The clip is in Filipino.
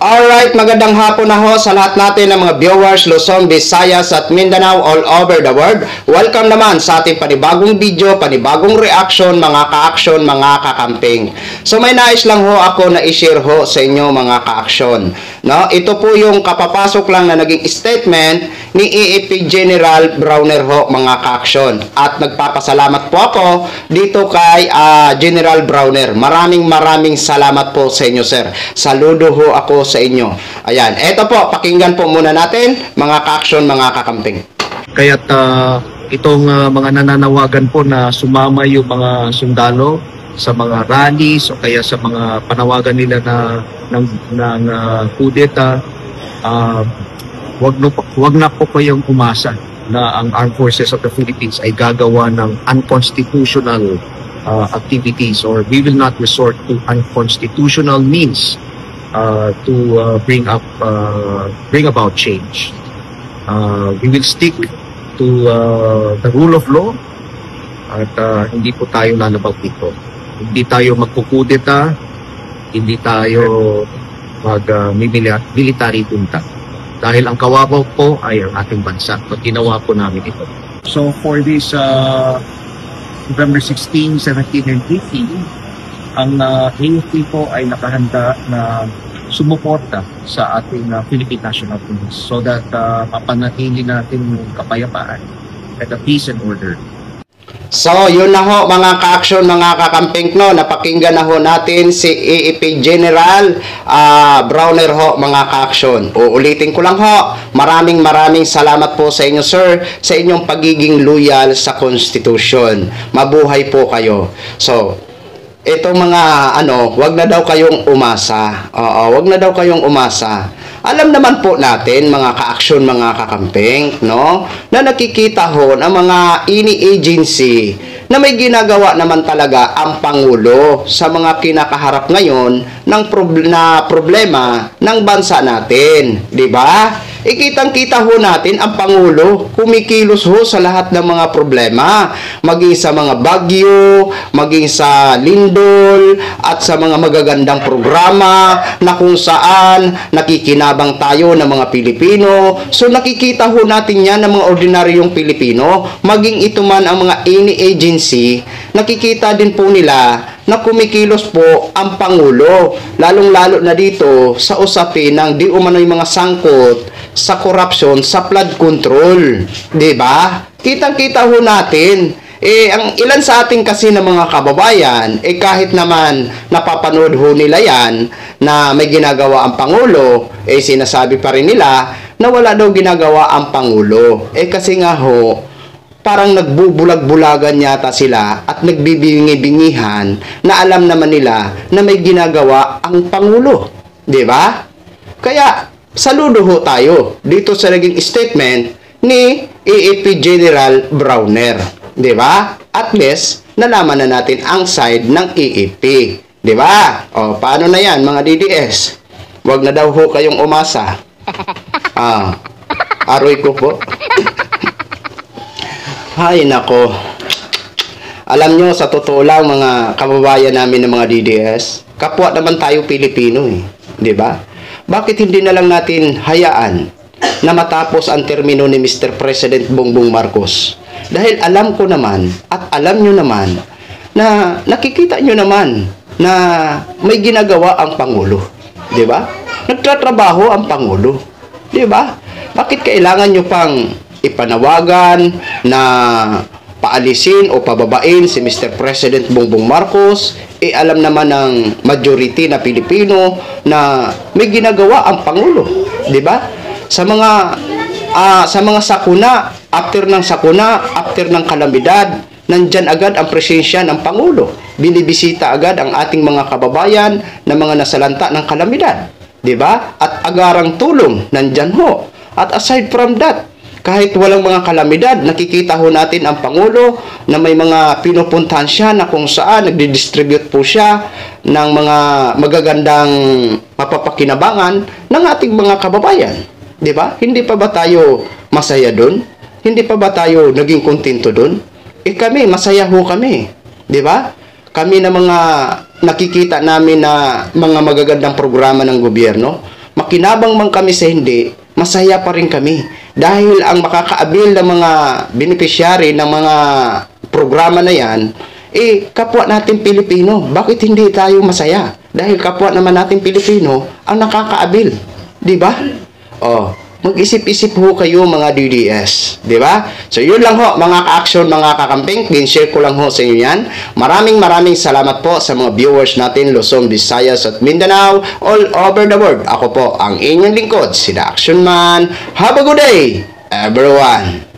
Alright, magandang hapon na ho sa lahat natin ng mga viewers Luzon, Visayas at Mindanao all over the world. Welcome naman sa ating panibagong video, panibagong reaction, mga ka-action, mga kakamping. So may nais lang ho ako na i-share ho sa inyo mga ka-action. No? Ito po yung kapapasok lang na naging statement ni EEP General Browner ho mga ka-action. At nagpapasalamat po ako dito kay General Browner. Maraming salamat po sa inyo sir. Saludo ho ako sa inyo. Ayan, eto po, pakinggan po muna natin mga ka-action, mga kakamping. Kaya't itong mga nananawagan po na sumama yung mga sundalo sa mga rallies o kaya sa mga panawagan nila ng kudeta, wag na po kayong umasa na ang Armed Forces of the Philippines ay gagawa ng unconstitutional activities, or we will not resort to unconstitutional means to bring about change. We will stick to the rule of law at hindi po tayo lalabag dito. Hindi tayo magkukudeta, hindi tayo military junta. Dahil ang kawawa po ay ang ating bansa. So, ginawa po namin ito. So for this November 16, 17, and 18, ang AFP po ay nakahanda na sumuporta sa ating Philippine National Police so that mapanatili natin yung kapayapaan at the peace and order. So, yun na ho mga ka-action, mga kakamping, no, napakinggan na ho natin si EEP General Browner ho mga ka-action. Uulitin ko lang ho, maraming salamat po sa inyo sir, sa inyong pagiging loyal sa Constitution. Mabuhay po kayo. So, itong mga wag na daw kayong umasa. Oo, wag na daw kayong umasa. Alam naman po natin mga ka-action, mga kakamping, no, na nakikita ho ng mga agency na may ginagawa naman talaga ang Pangulo sa mga kinakaharap ngayon ng problema ng bansa natin, di ba? Ikitang-kita ho natin ang Pangulo kumikilos ho sa lahat ng mga problema, maging sa mga bagyo, maging sa lindol, at sa mga magagandang programa na kung saan nakikinabang tayo ng mga Pilipino. So nakikita ho natin yan ng mga ordinaryong Pilipino, maging ito man ang mga agency, nakikita din po nila na kumikilos po ang Pangulo, lalong-lalo na dito sa usapin ng di umano'y mga sangkot sa corruption, sa flood control, di ba? Kitang-kita ho natin. Ang ilan sa ating kasi ng mga kababayan, kahit naman napapanood ho nila yan na may ginagawa ang Pangulo, sinasabi pa rin nila na wala daw ginagawa ang Pangulo. Kasi nga ho, parang nagbubulag-bulagan yata sila at nagbibingi-bingihan na alam naman nila na may ginagawa ang Pangulo. Di ba? Kaya, saludo ho tayo dito sa naging statement ni EEP General Browner. Di ba? At least, nalaman na natin ang side ng EEP. Di ba? O, paano na yan, mga DDS? Huwag na daw ho kayong umasa. Aroy ko po. Ay, nako. Alam nyo, sa totoo lang, mga kababayan namin ng mga DDS, kapwa naman tayo Pilipino eh. Di ba? Bakit hindi na lang natin hayaan na matapos ang termino ni Mr. President Bongbong Marcos? Dahil alam ko naman at alam nyo naman na nakikita nyo naman na may ginagawa ang Pangulo. Di ba? Nagtatrabaho ang Pangulo. Di ba? Bakit kailangan nyo pang ipanawagan na paalisin o pababain si Mr. President Bongbong Marcos? Alam naman ng majority na Pilipino na may ginagawa ang Pangulo, di ba? Sa mga sakuna, after ng kalamidad, nandyan agad ang presensya ng Pangulo. Binibisita agad ang ating mga kababayan na mga nasalanta ng kalamidad, di ba? At agarang tulong nandyan ho. At aside from that, kahit walang mga kalamidad, nakikita ho natin ang Pangulo na may mga pinupuntahan siya na kung saan nagdi-distribute po siya ng mga magagandang mapapakinabangan ng ating mga kababayan. Di ba? Hindi pa ba tayo masaya doon? Hindi pa ba tayo naging kontento doon? Kami, masaya ho kami. Di ba? Kami na mga nakikita namin na mga magagandang programa ng gobyerno, makinabang man kami sa hindi, masaya pa rin kami. Dahil ang makakaabil ng mga beneficiary ng mga programa na yan, kapwa natin Pilipino. Bakit hindi tayo masaya? Dahil kapwa naman natin Pilipino ang nakakaabil. Di ba? Mag-isip-isip ho kayo mga DDS. Di ba? So yun lang ho mga ka-action, mga kakamping. Gin-share ko lang ho sa inyo yan. Maraming salamat po sa mga viewers natin Luzon, Visayas at Mindanao all over the world. Ako po ang inyong lingkod, si The Action Man. Have a good day, everyone!